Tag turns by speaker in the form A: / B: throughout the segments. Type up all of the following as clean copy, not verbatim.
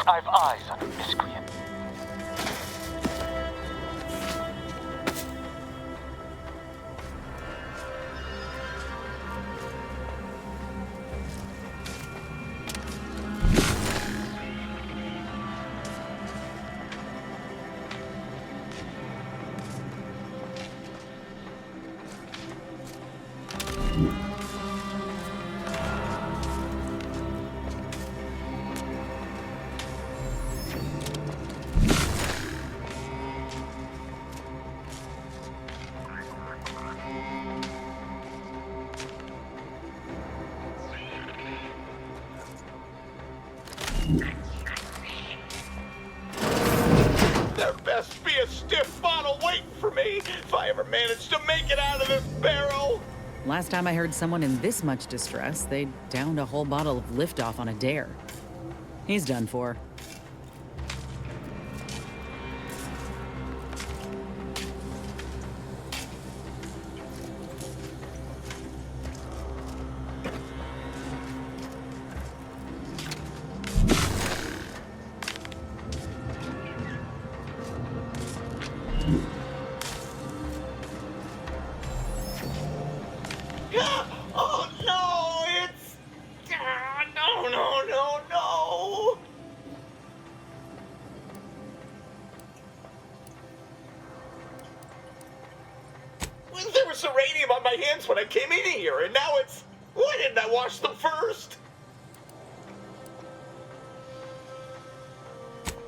A: I've eyes on a miscreant.
B: There best be a stiff bottle waiting for me if I ever manage to make it out of this barrel.
C: Last time I heard someone in this much distress, they downed a whole bottle of liftoff on a dare. He's done for.
B: Oh no, it's... no. Well, there was uranium on my hands when I came in here, and now it's... Why didn't I wash them first?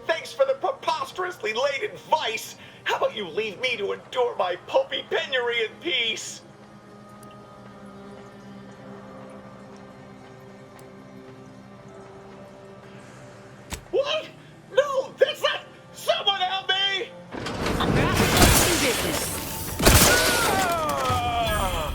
B: Thanks for the preposterously late advice. How about you leave me to endure my pulpy penury in peace? What? No, that's not... Someone help me!
C: Business.
B: Ah!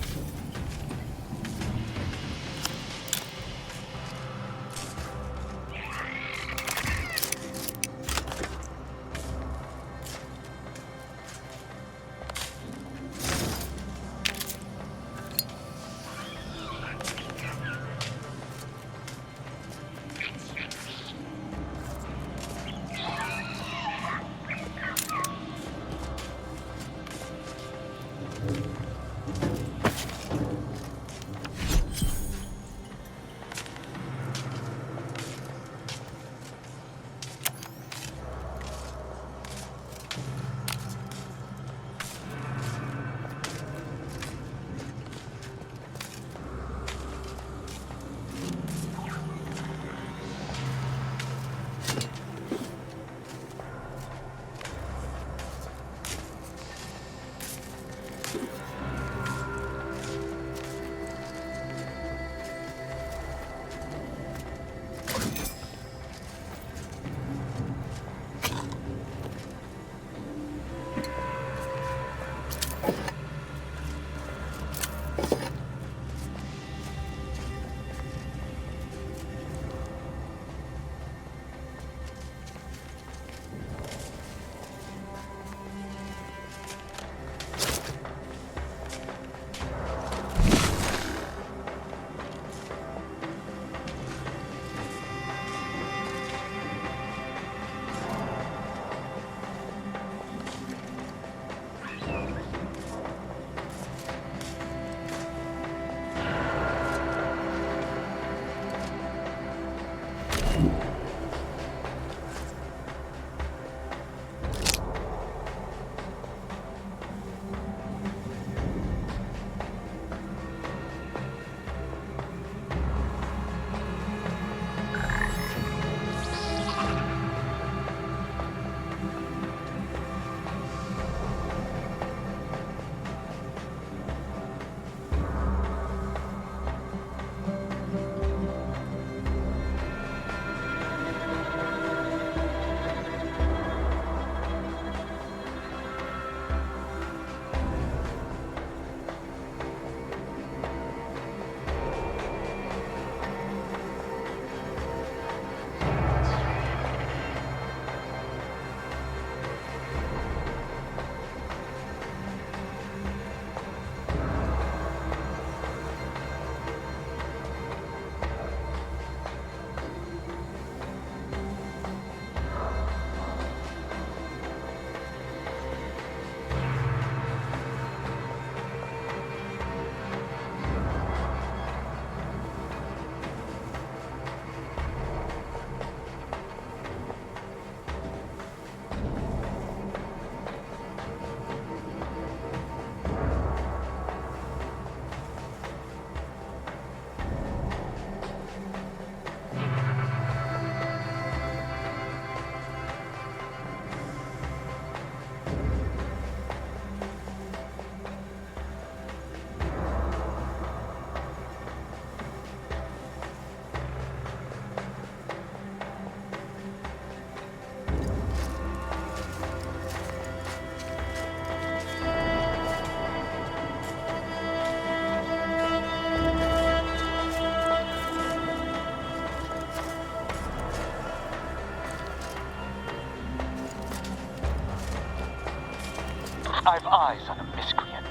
A: I've eyes on a miscreant.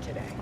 D: work today.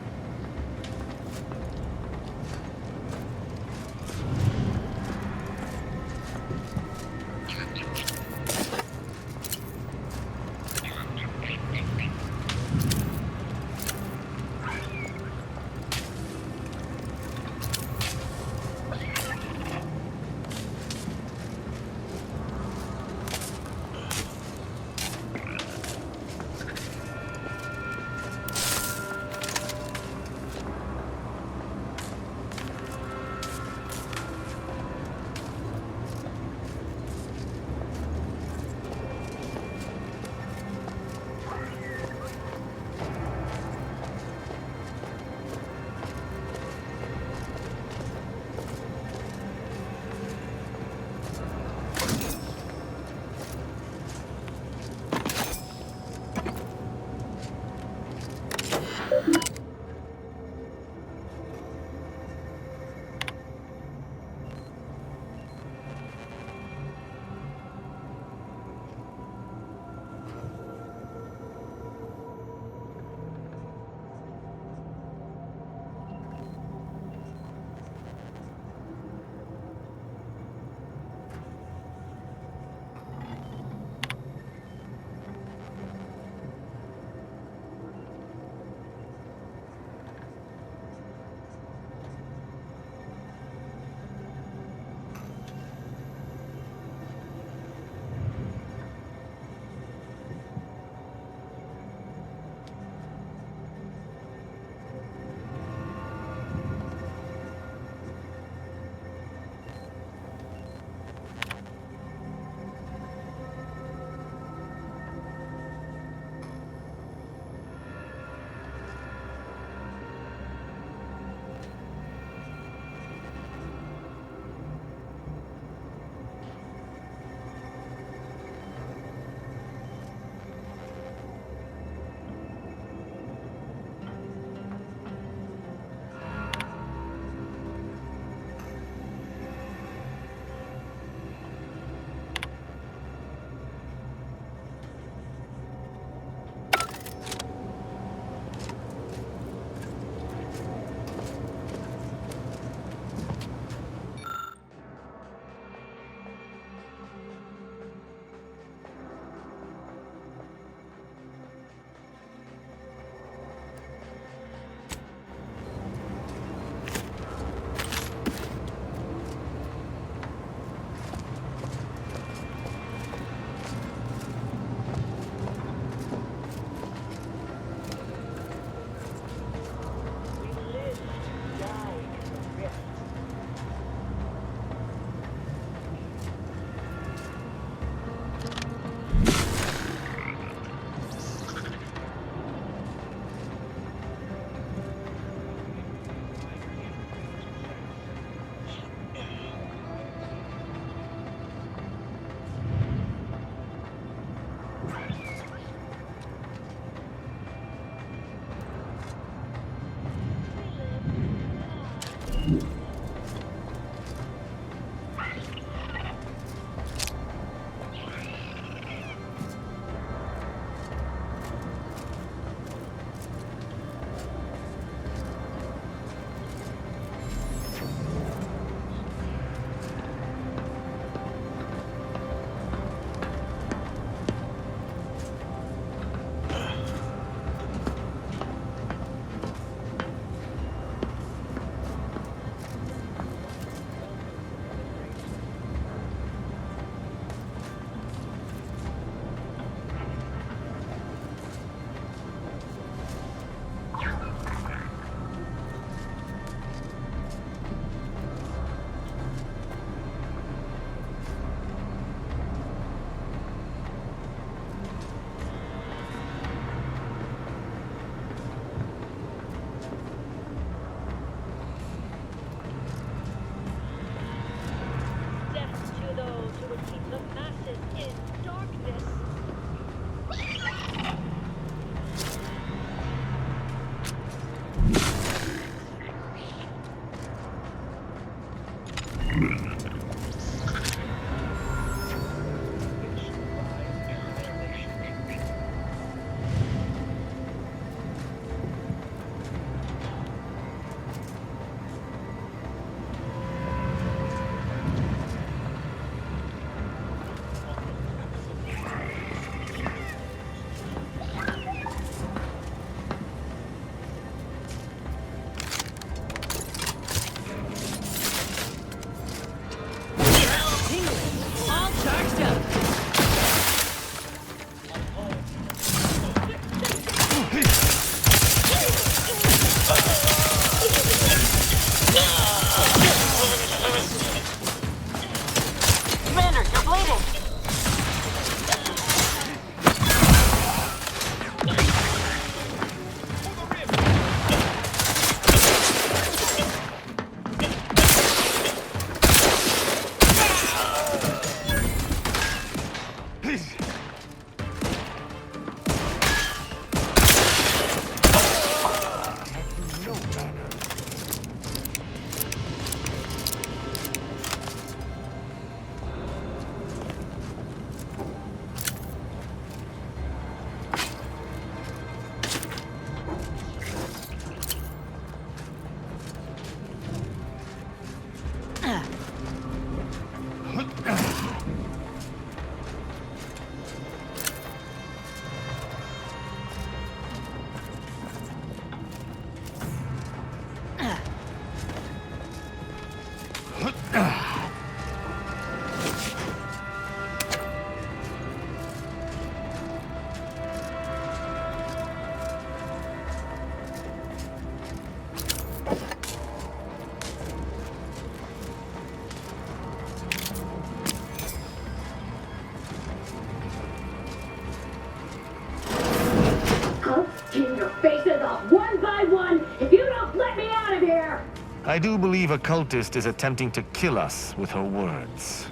D: I do believe a cultist is attempting to kill us with her words.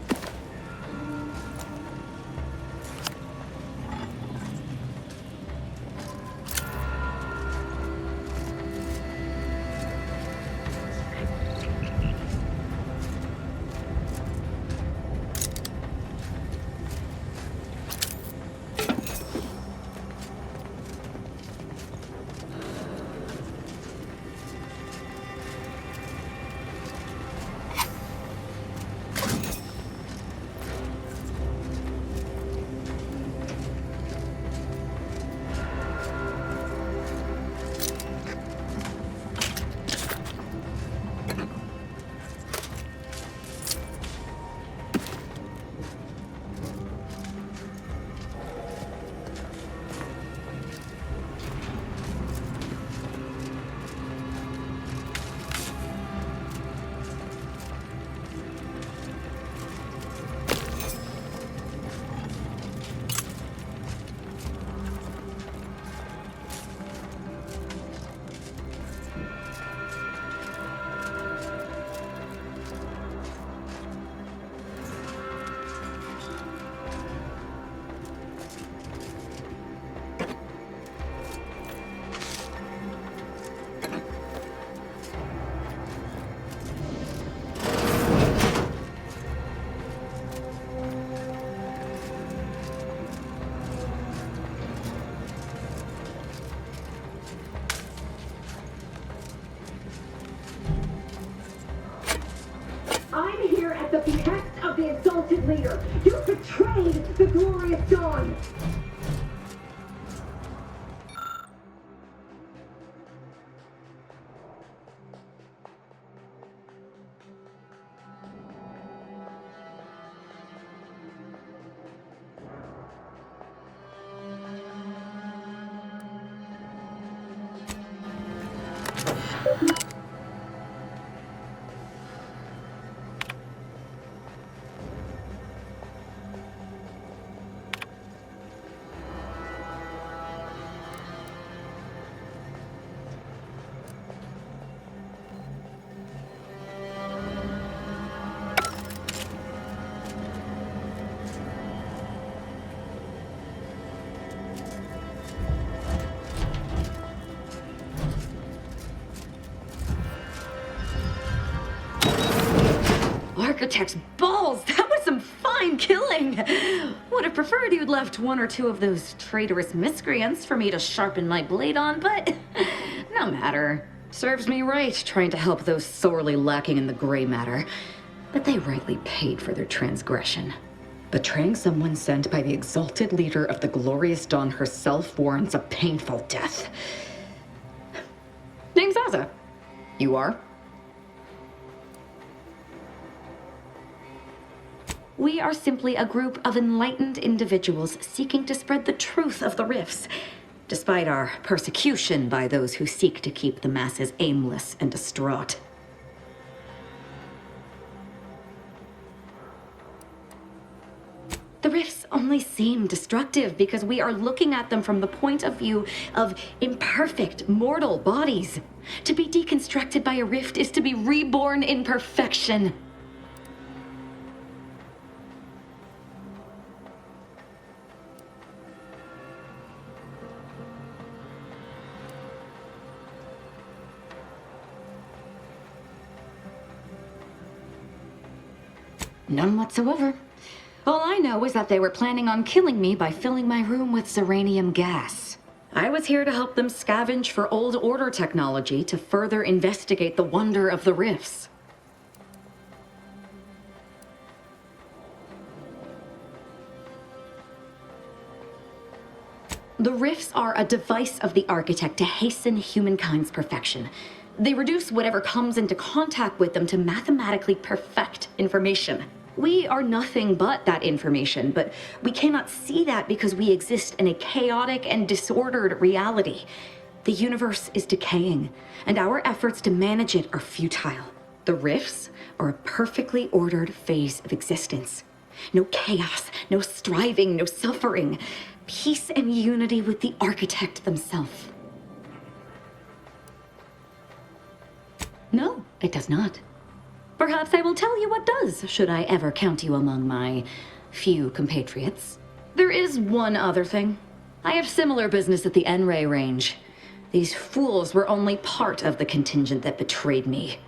E: I'm here at the behest of the exalted leader. You betrayed the glorious dawn.
F: Architect's balls! That was some fine killing! Would have preferred you'd left one or two of those traitorous miscreants for me to sharpen my blade on, but no matter. Serves me right trying to help those sorely lacking in the gray matter. But they rightly paid for their transgression. Betraying someone sent by the exalted leader of the glorious dawn herself warrants a painful death. Name's Aza. You are? We are simply a group of enlightened individuals seeking to spread the truth of the rifts, despite our persecution by those who seek to keep the masses aimless and distraught. The rifts only seem destructive because we are looking at them from the point of view of imperfect, mortal bodies. To be deconstructed by a rift is to be reborn in perfection. None whatsoever. All I know is that they were planning on killing me by filling my room with uranium gas. I was here to help them scavenge for old order technology to further investigate the wonder of the rifts. The rifts are a device of the architect to hasten humankind's perfection. They reduce whatever comes into contact with them to mathematically perfect information. We are nothing but that information, but we cannot see that because we exist in a chaotic and disordered reality. The universe is decaying, and our efforts to manage it are futile. The rifts are a perfectly ordered phase of existence. No chaos, no striving, no suffering. Peace and unity with the architect themselves. No, it does not. Perhaps I will tell you what does, should I ever count you among my few compatriots. There is one other thing. I have similar business at the N-Ray range. These fools were only part of the contingent that betrayed me.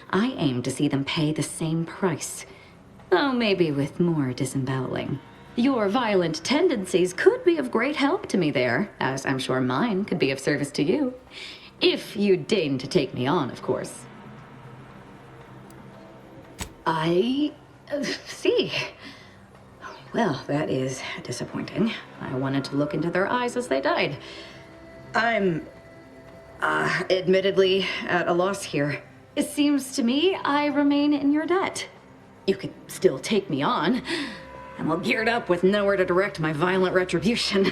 F: I aim to see them pay the same price, though maybe with more disemboweling. Your violent tendencies could be of great help to me there, as I'm sure mine could be of service to you. If you deign to take me on, of course. I see. Well, that is disappointing. I wanted to look into their eyes as they died. I'm, admittedly at a loss here. It seems to me I remain in your debt. You could still take me on. I'm all geared up with nowhere to direct my violent retribution.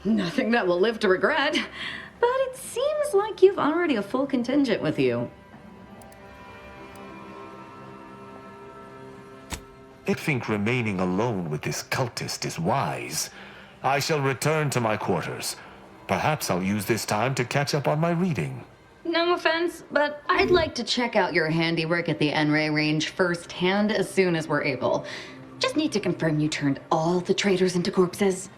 F: Nothing that will live to regret. But it seems like you've already a full contingent with you.
D: I think remaining alone with this cultist is wise. I shall return to my quarters. Perhaps I'll use this time to catch up on my reading.
F: No offense, but I'd like to check out your handiwork at the N-Ray range firsthand as soon as we're able. Just need to confirm you turned all the traitors into corpses.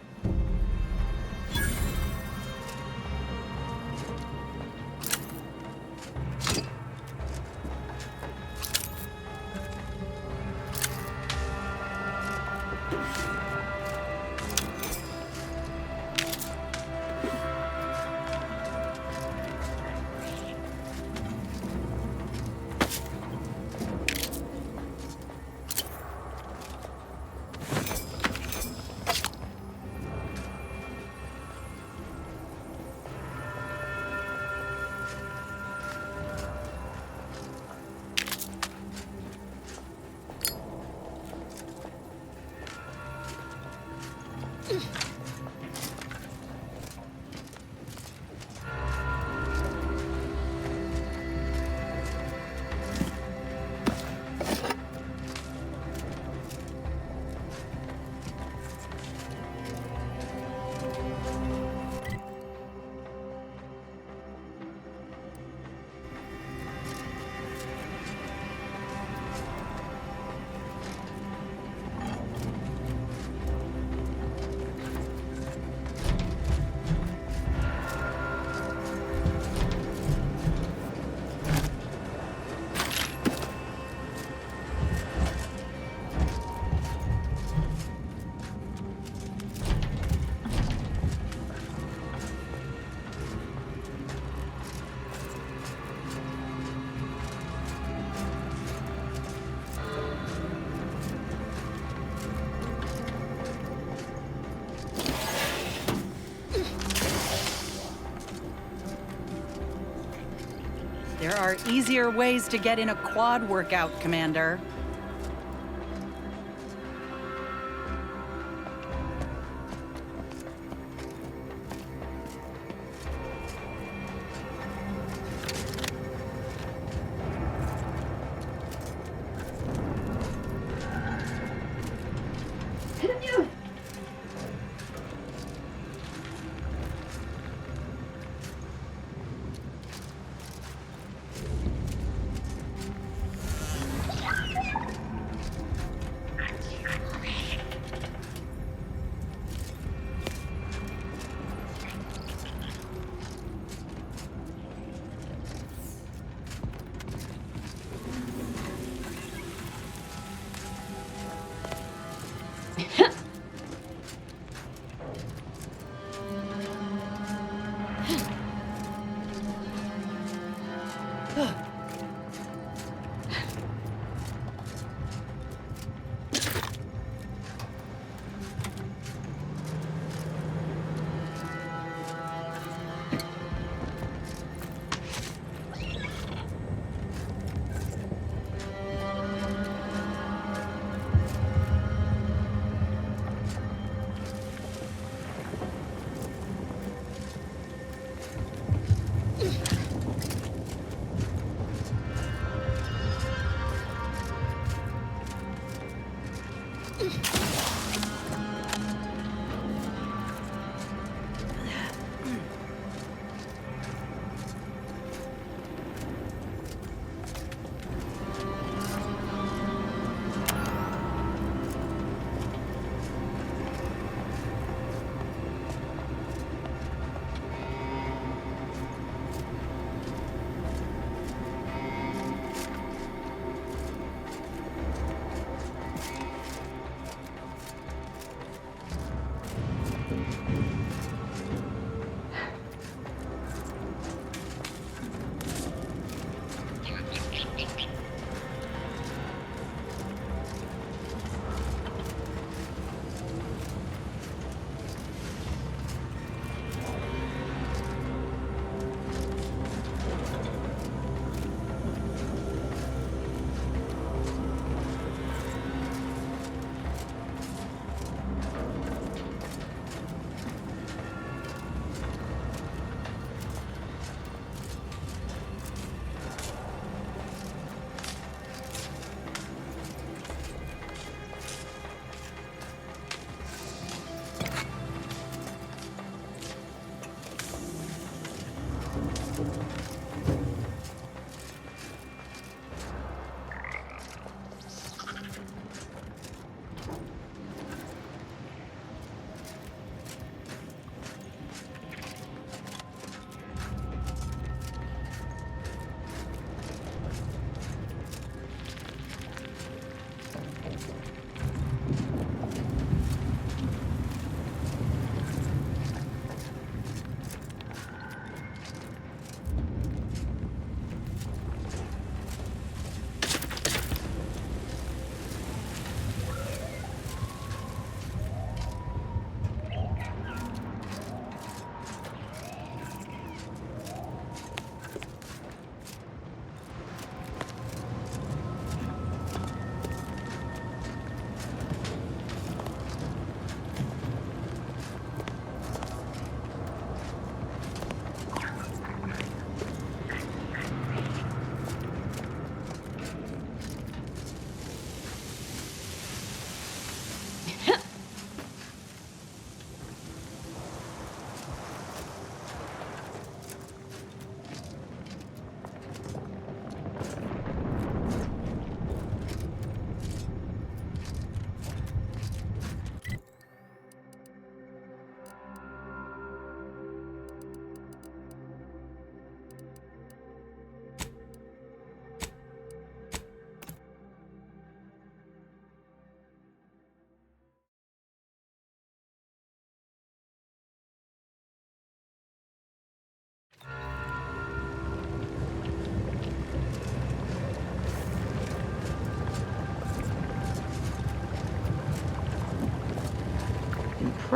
G: There are easier ways to get in a quad workout, Commander.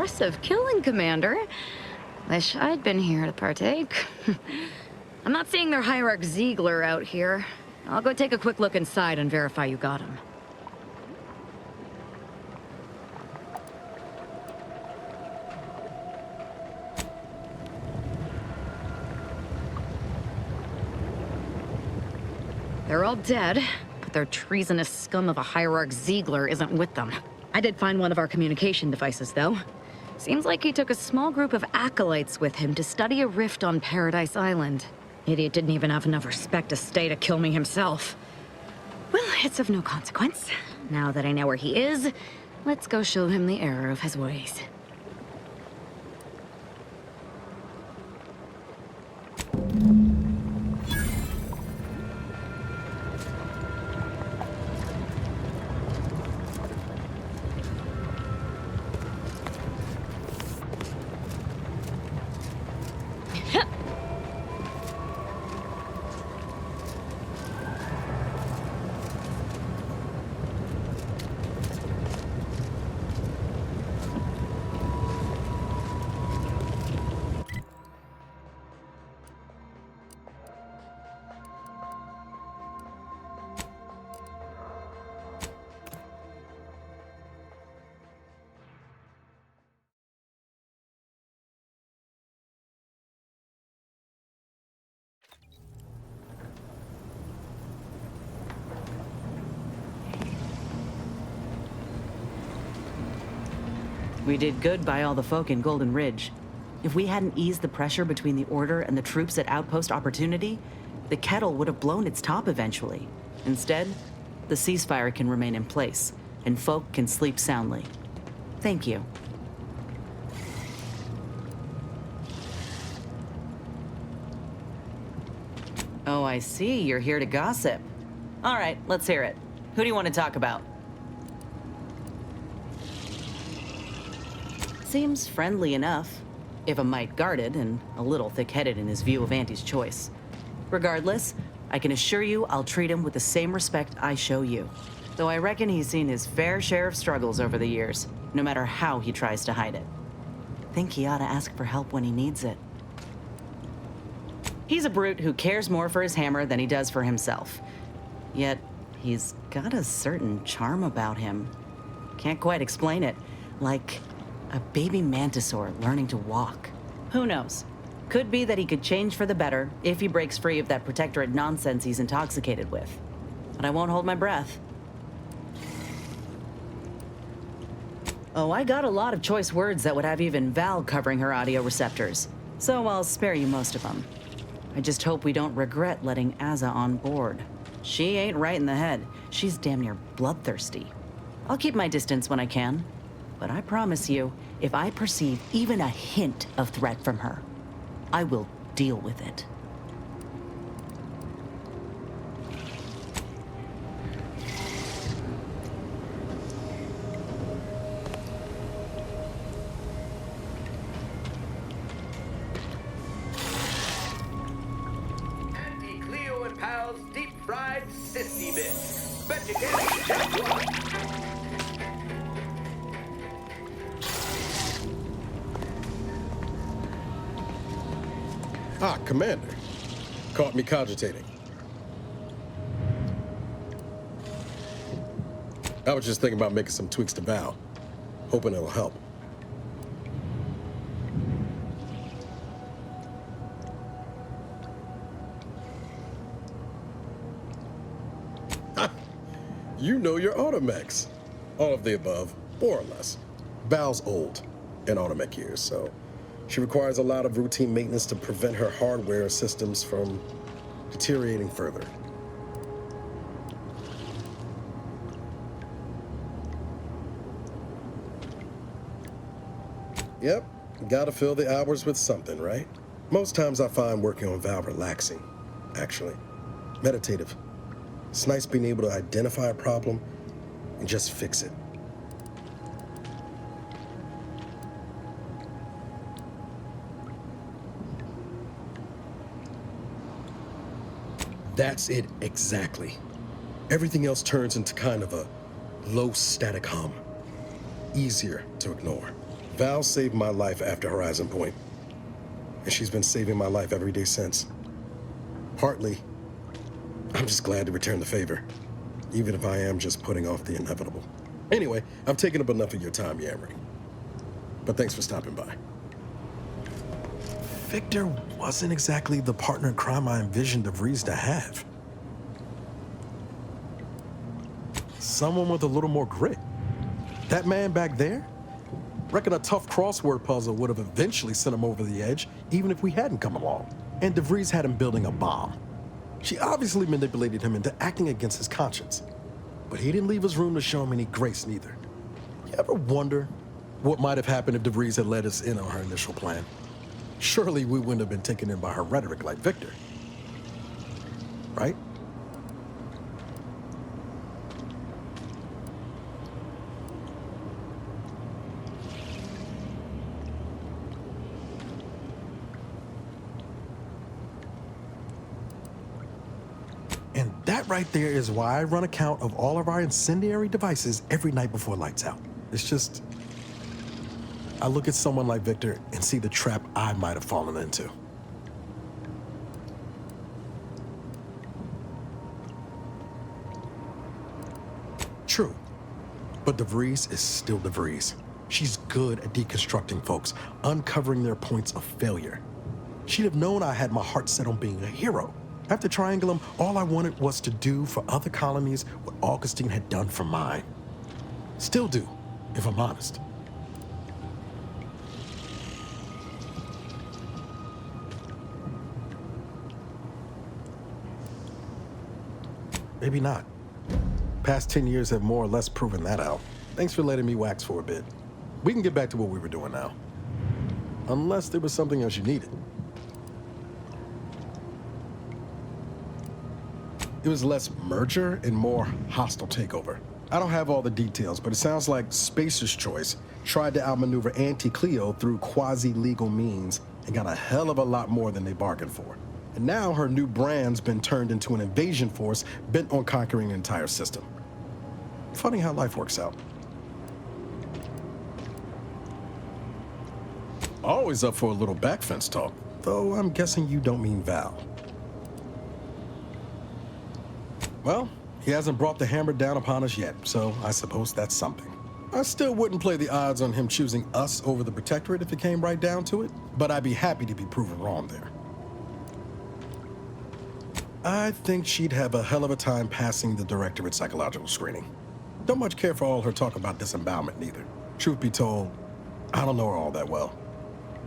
F: Impressive killing, Commander. Wish I'd been here to partake. I'm not seeing their hierarch Ziegler out here. I'll go take a quick look inside and verify you got him. They're all dead, but their treasonous scum of a hierarch Ziegler isn't with them. I did find one of our communication devices, though. Seems like he took a small group of acolytes with him to study a rift on Paradise Island. Idiot didn't even have enough respect to stay to kill me himself. Well, it's of no consequence. Now that I know where he is, let's go show him the error of his ways.
C: We did good by all the folk in Golden Ridge. If we hadn't eased the pressure between the Order and the troops at Outpost Opportunity, the kettle would have blown its top eventually. Instead, the ceasefire can remain in place, and folk can sleep soundly. Thank you. Oh, I see. You're here to gossip. All right, let's hear it. Who do you want to talk about? Seems friendly enough, if a mite guarded and a little thick-headed in his view of Auntie's choice. Regardless, I can assure you I'll treat him with the same respect I show you. Though I reckon he's seen his fair share of struggles over the years, no matter how he tries to hide it. Think he ought to ask for help when he needs it. He's a brute who cares more for his hammer than he does for himself. Yet, he's got a certain charm about him. Can't quite explain it. Like a baby mantisaur learning to walk. Who knows? Could be that he could change for the better if he breaks free of that protectorate nonsense he's intoxicated with. But I won't hold my breath. Oh, I got a lot of choice words that would have even Val covering her audio receptors, so I'll spare you most of them. I just hope we don't regret letting Azza on board. She ain't right in the head. She's damn near bloodthirsty. I'll keep my distance when I can, but I promise you, if I perceive even a hint of threat from her, I will deal with it.
H: Auntie Cleo and Pal's deep-fried sissy bits. Bet you can't eat just one.
I: Ah, Commander. Caught me cogitating. I was just thinking about making some tweaks to Val. Hoping it'll help. Ha! You know your automechs. All of the above, more or less. Val's old in automech years, so she requires a lot of routine maintenance to prevent her hardware systems from deteriorating further. Yep, gotta fill the hours with something, right? Most times I find working on Val relaxing, actually. Meditative. It's nice being able to identify a problem and just fix it. That's it exactly. Everything else turns into kind of a low static hum. Easier to ignore. Val saved my life after Horizon Point, and she's been saving my life every day since. Partly, I'm just glad to return the favor, even if I am just putting off the inevitable. Anyway, I've taken up enough of your time yammering, but thanks for stopping by.
J: Victor wasn't exactly the partner in crime I envisioned DeVries to have. Someone with a little more grit. That man back there? Reckon a tough crossword puzzle would have eventually sent him over the edge, even if we hadn't come along. And DeVries had him building a bomb. She obviously manipulated him into acting against his conscience. But he didn't leave us room to show him any grace, neither. You ever wonder what might have happened if DeVries had let us in on her initial plan? Surely we wouldn't have been taken in by her rhetoric like Victor. Right? And that right there is why I run a count of all of our incendiary devices every night before lights out. It's just, I look at someone like Victor and see the trap I might have fallen into. True, but DeVries is still DeVries. She's good at deconstructing folks, uncovering their points of failure. She'd have known I had my heart set on being a hero. After Triangulum, all I wanted was to do for other colonies what Augustine had done for mine. Still do, if I'm honest. Maybe not. Past 10 years have more or less proven that out. Thanks for letting me wax for a bit. We can get back to what we were doing now. Unless there was something else you needed. It was less merger and more hostile takeover. I don't have all the details, but it sounds like Spacer's Choice tried to outmaneuver Auntie Cleo through quasi-legal means and got a hell of a lot more than they bargained for. And now her new brand's been turned into an invasion force bent on conquering an entire system. Funny how life works out. Always up for a little backfence talk, though I'm guessing you don't mean Val. Well, he hasn't brought the hammer down upon us yet, so I suppose that's something. I still wouldn't play the odds on him choosing us over the Protectorate if it came right down to it, but I'd be happy to be proven wrong there. I think she'd have a hell of a time passing the Directorate psychological screening. Don't much care for all her talk about disembowelment, neither. Truth be told, I don't know her all that well.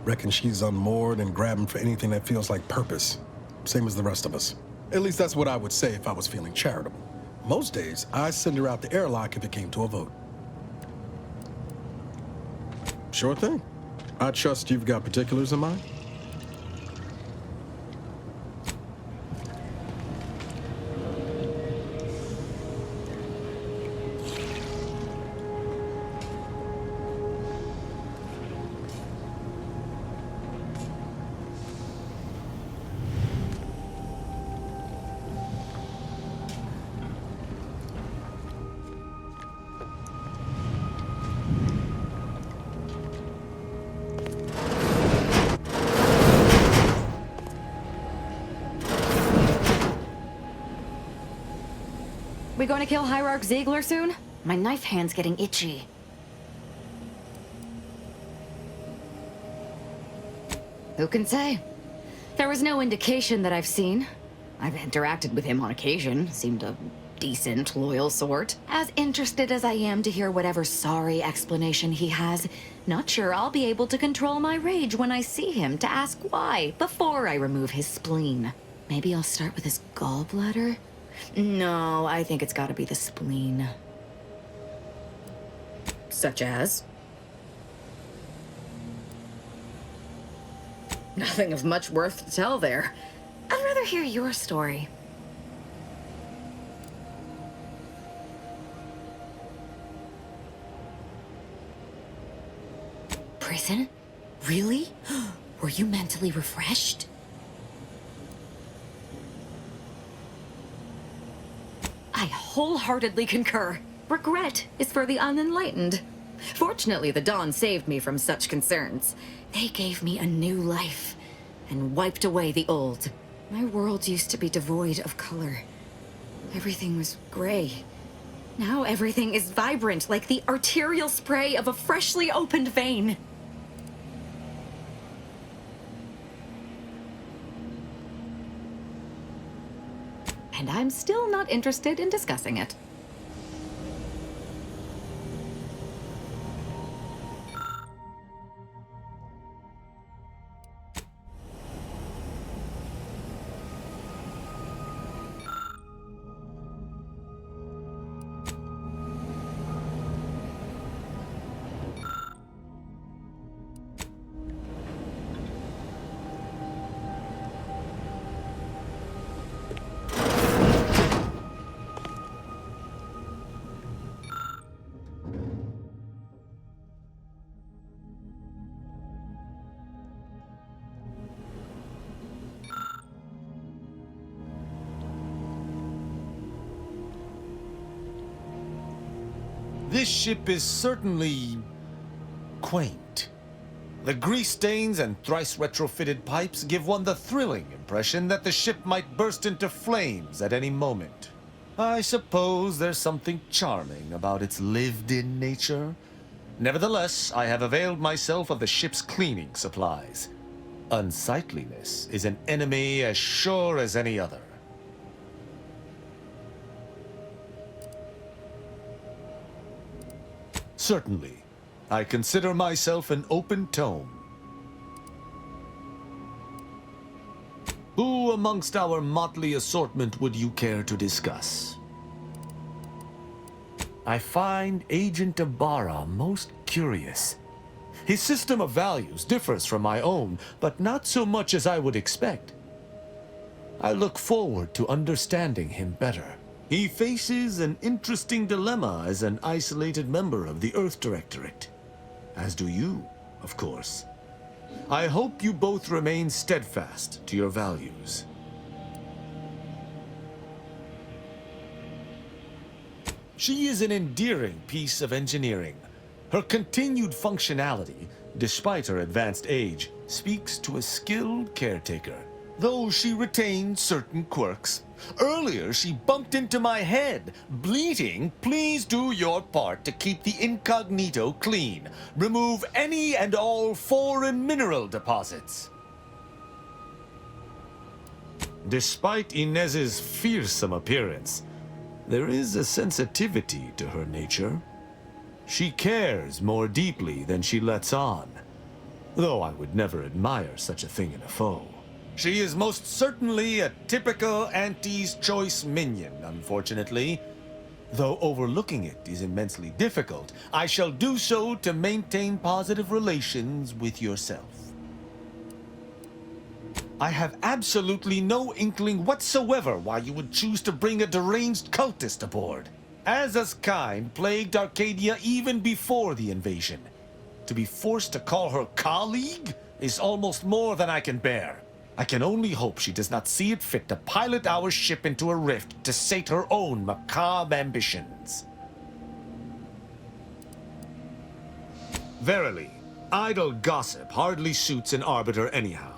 J: Reckon she's unmoored and grabbing for anything that feels like purpose, same as the rest of us. At least that's what I would say if I was feeling charitable. Most days, I'd send her out the airlock if it came to a vote. Sure thing. I trust you've got particulars in mind.
F: We going to kill Hierarch Ziegler soon? My knife hand's getting itchy. Who can say? There was no indication that I've seen. I've interacted with him on occasion. Seemed a decent, loyal sort. As interested as I am to hear whatever sorry explanation he has, not sure I'll be able to control my rage when I see him to ask why before I remove his spleen. Maybe I'll start with his gallbladder? No, I think it's gotta be the spleen. Such as? Nothing of much worth to tell there. I'd rather hear your story. Prison? Really? Were you mentally refreshed? I wholeheartedly concur. Regret is for the unenlightened. Fortunately, the dawn saved me from such concerns. They gave me a new life and wiped away the old. My world used to be devoid of color. Everything was gray. Now everything is vibrant, like the arterial spray of a freshly opened vein. And I'm still not interested in discussing it.
K: This ship is certainly quaint. The grease stains and thrice retrofitted pipes give one the thrilling impression that the ship might burst into flames at any moment. I suppose there's something charming about its lived-in nature. Nevertheless, I have availed myself of the ship's cleaning supplies. Unsightliness is an enemy as sure as any other. Certainly. I consider myself an open tome. Who amongst our motley assortment would you care to discuss? I find Agent Ibarra most curious. His system of values differs from my own, but not so much as I would expect. I look forward to understanding him better. He faces an interesting dilemma as an isolated member of the Earth Directorate. As do you, of course. I hope you both remain steadfast to your values. She is an endearing piece of engineering. Her continued functionality, despite her advanced age, speaks to a skilled caretaker, though she retains certain quirks. Earlier, she bumped into my head, bleating, "Please do your part to keep the incognito clean. Remove any and all foreign mineral deposits." Despite Inez's fearsome appearance, there is a sensitivity to her nature. She cares more deeply than she lets on, though I would never admire such a thing in a foe. She is most certainly a typical Auntie's Choice minion, unfortunately. Though overlooking it is immensely difficult, I shall do so to maintain positive relations with yourself. I have absolutely no inkling whatsoever why you would choose to bring a deranged cultist aboard. Aza's kind plagued Arcadia even before the invasion. To be forced to call her colleague is almost more than I can bear. I can only hope she does not see it fit to pilot our ship into a rift to sate her own macabre ambitions. Verily, idle gossip hardly suits an arbiter anyhow.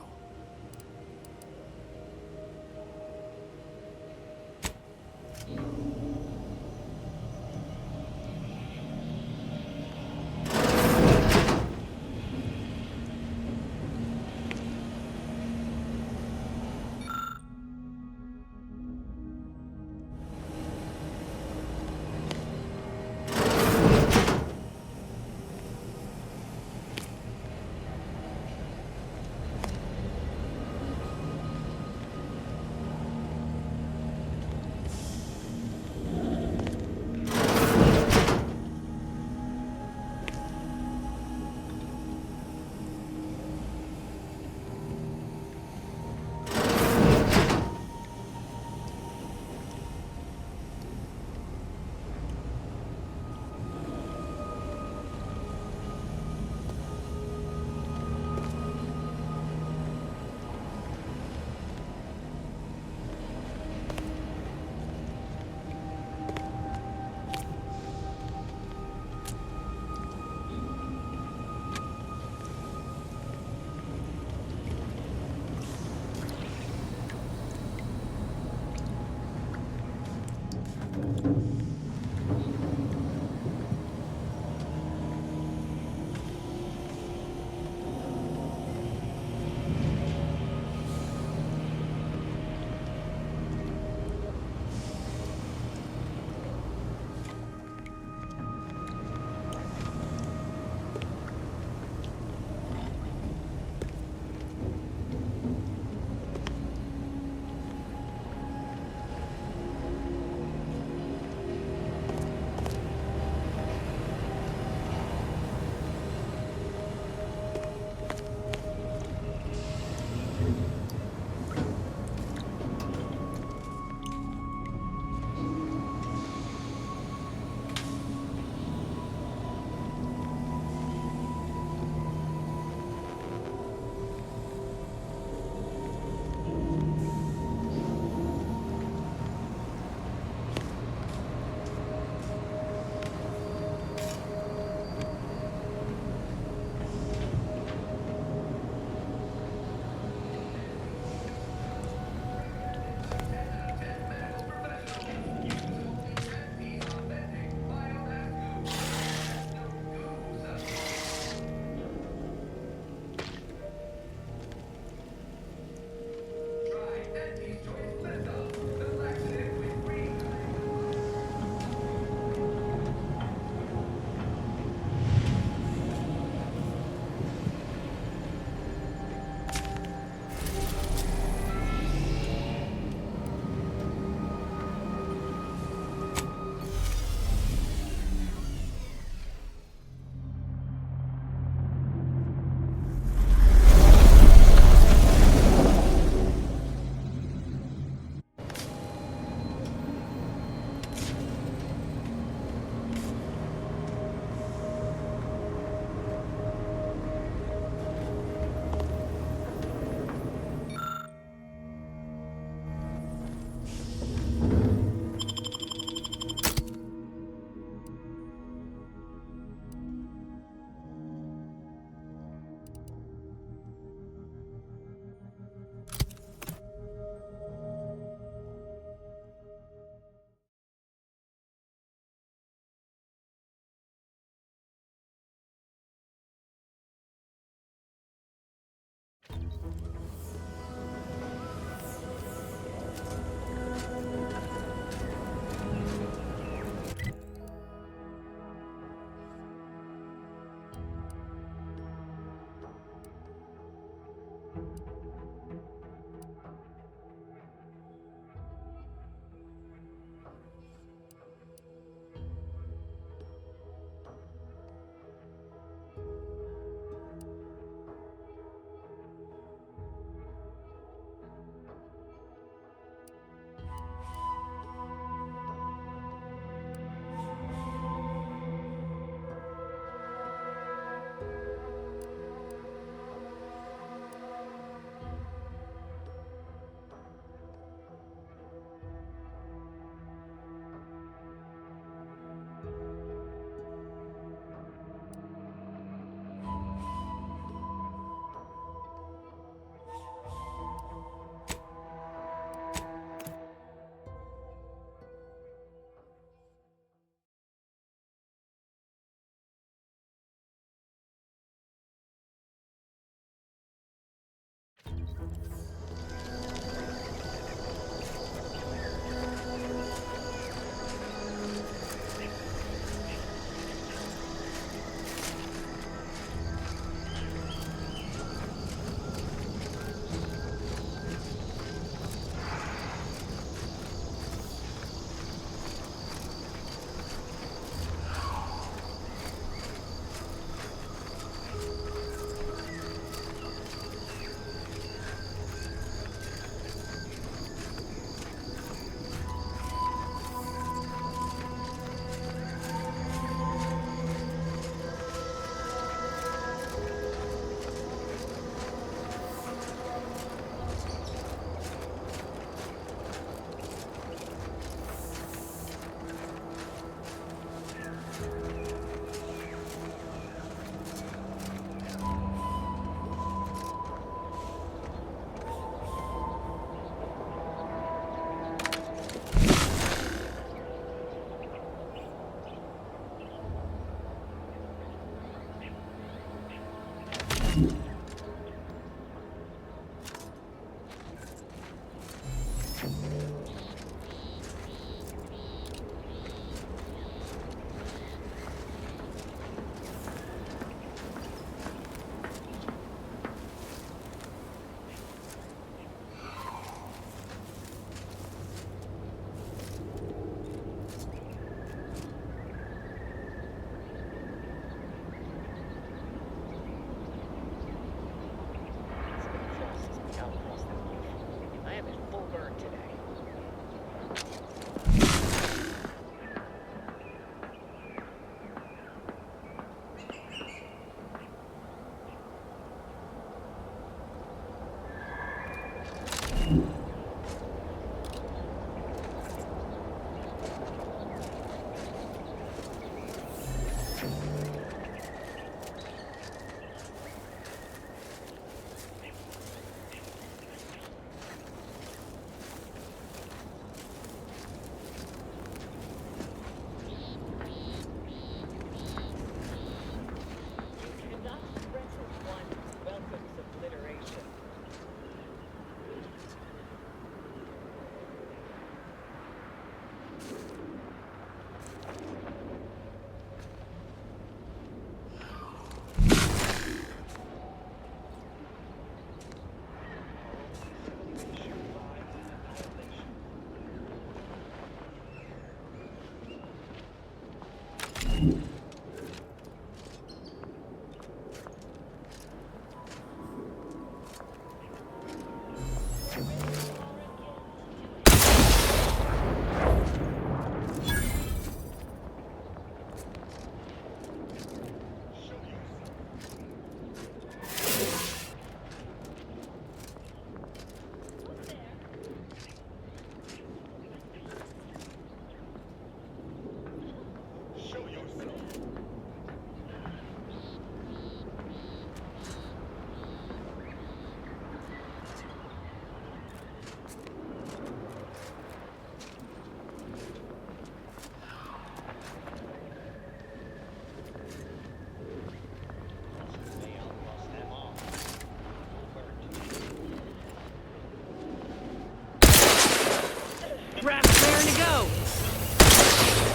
G: Raft raring to go.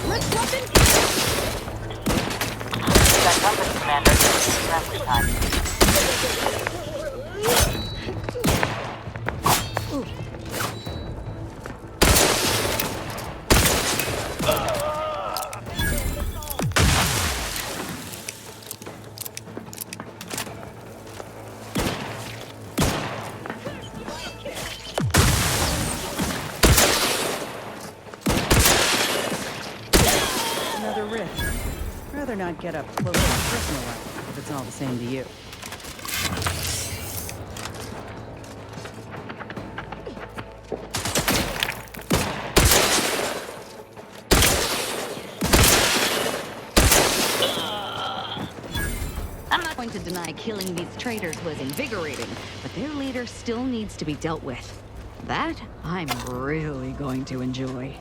F: Let's swap in.
A: Got company, Commander. Rescue time.
G: Another rift. Rather not get up close and personal if it's all the same to you.
F: I'm not going to deny killing these traitors was invigorating, but their leader still needs to be dealt with. That I'm really going to enjoy.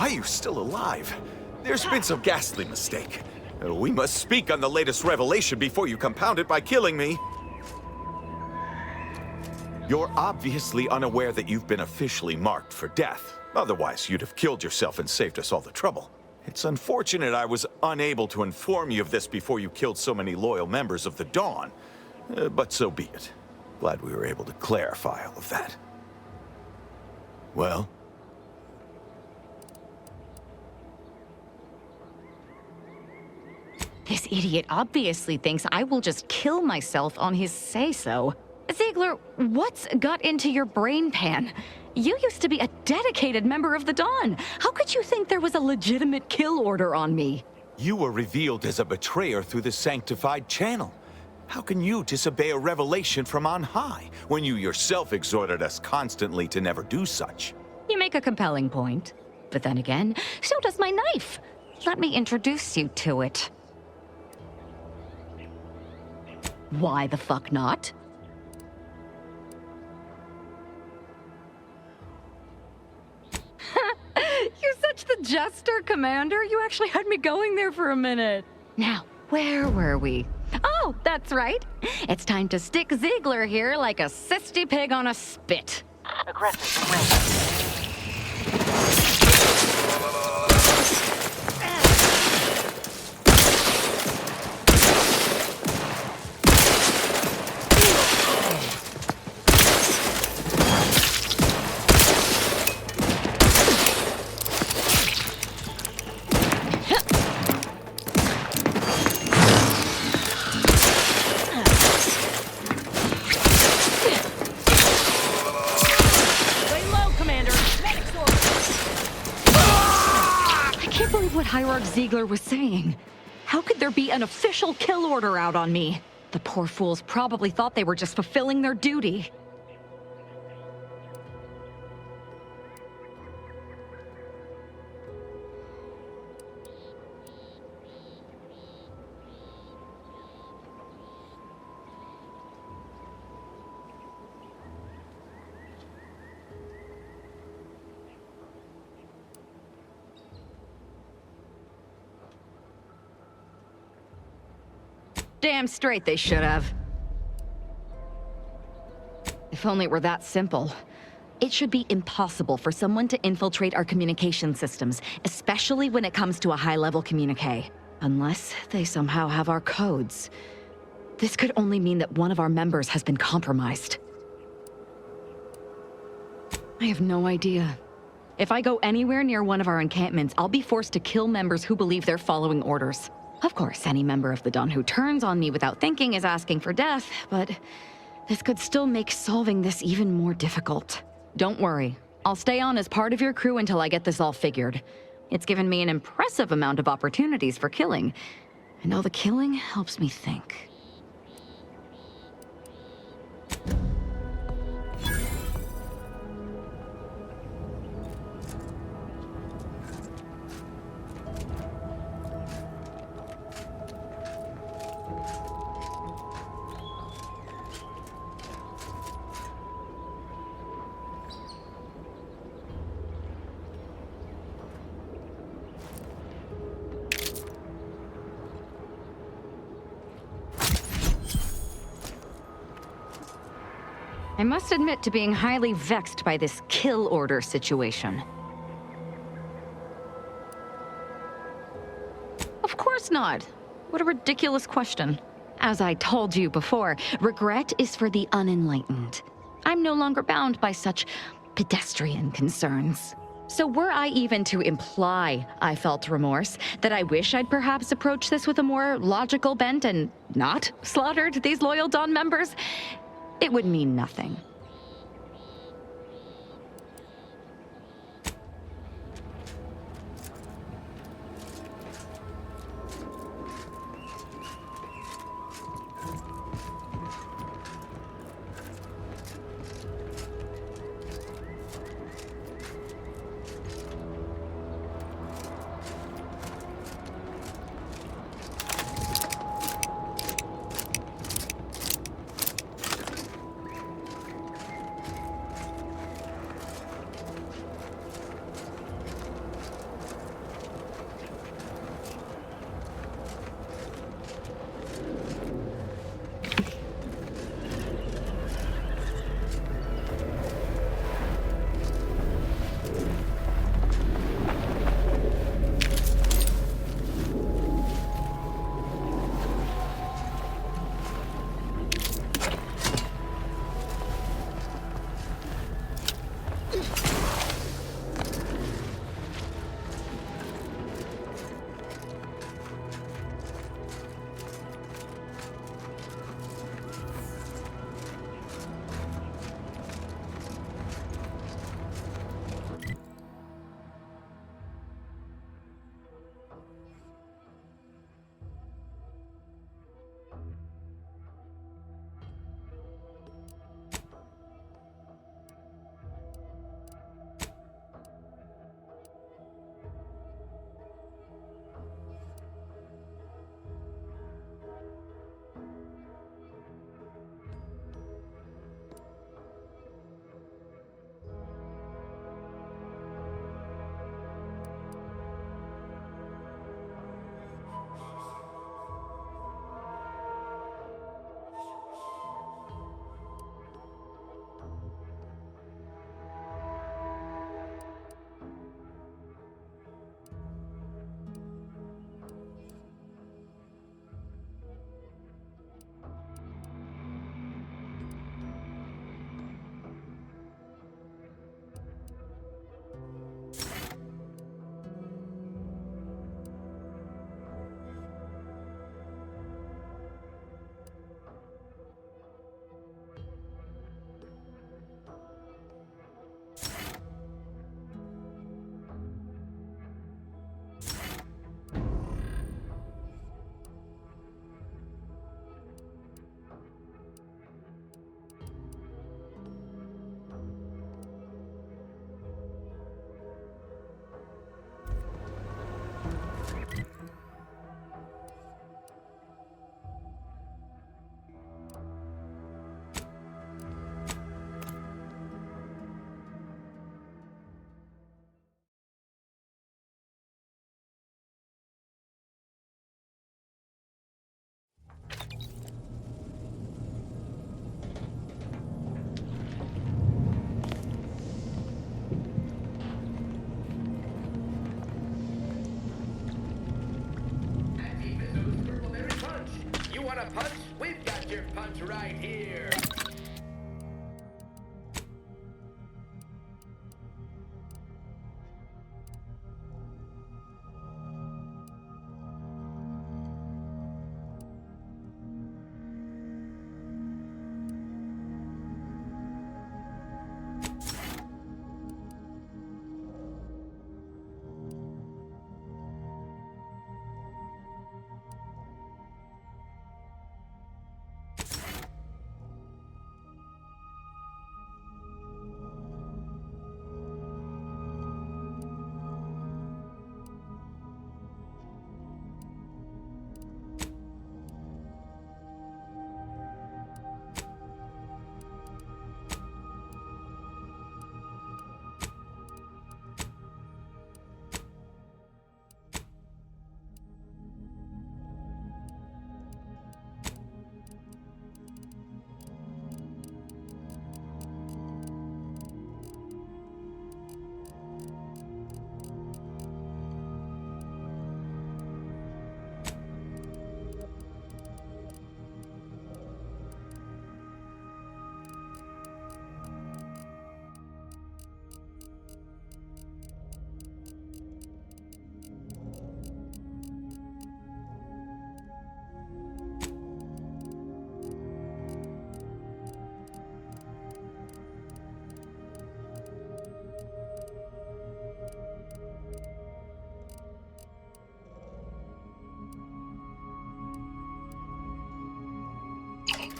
L: Why are you still alive? There's been some ghastly mistake. We must speak on the latest revelation before you compound it by killing me. You're obviously unaware that you've been officially marked for death. Otherwise, you'd have killed yourself and saved us all the trouble. It's unfortunate I was unable to inform you of this before you killed so many loyal members of the Dawn. But so be it. Glad we were able to clarify all of that. Well?
M: This idiot obviously thinks I will just kill myself on his say-so. Ziegler, what's got into your brain pan? You used to be a dedicated member of the Dawn. How could you think there was a legitimate kill order on me?
L: You were revealed as a betrayer through the sanctified channel. How can you disobey a revelation from on high, when you yourself exhorted us constantly to never do such?
M: You make a compelling point. But then again, so does my knife. Let me introduce you to it. Why the fuck not? You're such the jester, Commander. You actually had me going there for a minute. Now, where were we? Oh, that's right. It's time to stick Ziegler here like a sissy pig on a spit.
A: Aggressive win.
M: Hierarch Ziegler was saying. How could there be an official kill order out on me? The poor fools probably thought they were just fulfilling their duty. Damn straight they should have. If only it were that simple. It should be impossible for someone to infiltrate our communication systems, especially when it comes to a high-level communique. Unless they somehow have our codes. This could only mean that one of our members has been compromised. I have no idea. If I go anywhere near one of our encampments, I'll be forced to kill members who believe they're following orders. Of course, any member of the Dawn who turns on me without thinking is asking for death, but this could still make solving this even more difficult. Don't worry. I'll stay on as part of your crew until I get this all figured. It's given me an impressive amount of opportunities for killing, and all the killing helps me think. I must admit to being highly vexed by this kill order situation. Of course not. What a ridiculous question. As I told you before, regret is for the unenlightened. I'm no longer bound by such pedestrian concerns. So were I even to imply I felt remorse, that I wish I'd perhaps approached this with a more logical bent and not slaughtered these loyal Dawn members, it would mean nothing.
H: punch right here.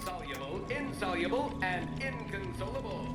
H: Soluble, insoluble, and inconsolable.